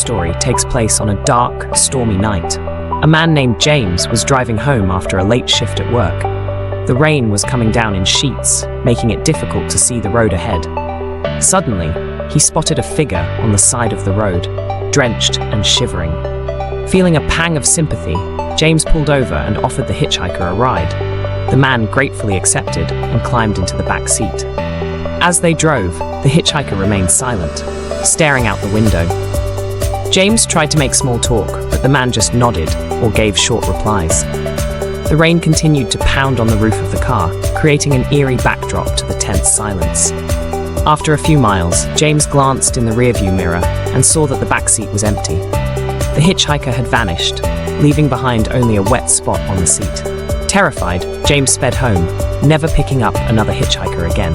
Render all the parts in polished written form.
story takes place on a dark, stormy night. A man named James was driving home after a late shift at work. The rain was coming down in sheets, making it difficult to see the road ahead. Suddenly, he spotted a figure on the side of the road, drenched and shivering. Feeling a pang of sympathy, James pulled over and offered the hitchhiker a ride. The man gratefully accepted and climbed into the back seat. As they drove, the hitchhiker remained silent, staring out the window. James tried to make small talk, but the man just nodded or gave short replies. The rain continued to pound on the roof of the car, creating an eerie backdrop to the tense silence. After a few miles, James glanced in the rearview mirror and saw that the back seat was empty. The hitchhiker had vanished, leaving behind only a wet spot on the seat. Terrified, James sped home, never picking up another hitchhiker again.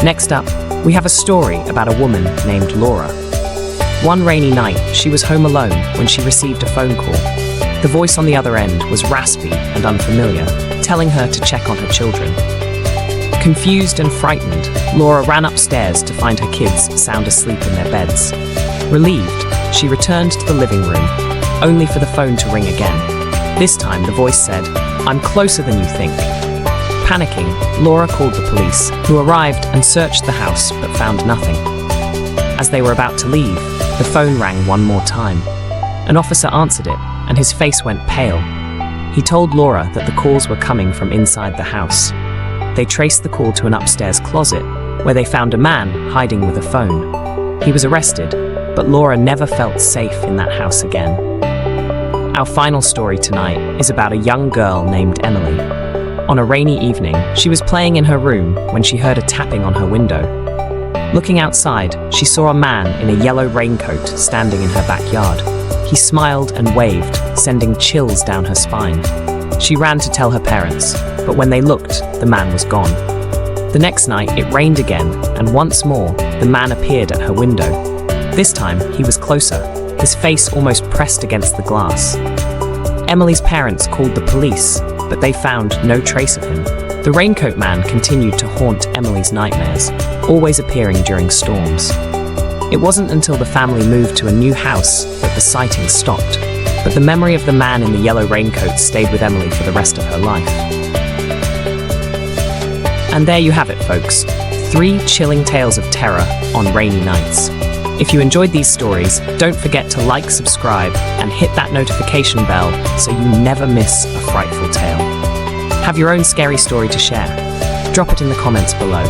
Next up, we have a story about a woman named Laura. One rainy night, she was home alone when she received a phone call. The voice on the other end was raspy and unfamiliar, telling her to check on her children. Confused and frightened, Laura ran upstairs to find her kids sound asleep in their beds. Relieved, she returned to the living room, only for the phone to ring again. This time, the voice said, "I'm closer than you think." Panicking, Laura called the police, who arrived and searched the house but found nothing. As they were about to leave, the phone rang one more time. An officer answered it, and his face went pale. He told Laura that the calls were coming from inside the house. They traced the call to an upstairs closet, where they found a man hiding with a phone. He was arrested, but Laura never felt safe in that house again. Our final story tonight is about a young girl named Emily. On a rainy evening, she was playing in her room when she heard a tapping on her window. Looking outside, she saw a man in a yellow raincoat standing in her backyard. He smiled and waved, sending chills down her spine. She ran to tell her parents, but when they looked, the man was gone. The next night, it rained again, and once more, the man appeared at her window. This time, he was closer, his face almost pressed against the glass. Emily's parents called the police, but they found no trace of him. The raincoat man continued to haunt Emily's nightmares, always appearing during storms. It wasn't until the family moved to a new house that the sightings stopped, but the memory of the man in the yellow raincoat stayed with Emily for the rest of her life. And there you have it, folks. 3 chilling tales of terror on rainy nights. If you enjoyed these stories, don't forget to like, subscribe, and hit that notification bell so you never miss a frightful tale. Have your own scary story to share? Drop it in the comments below.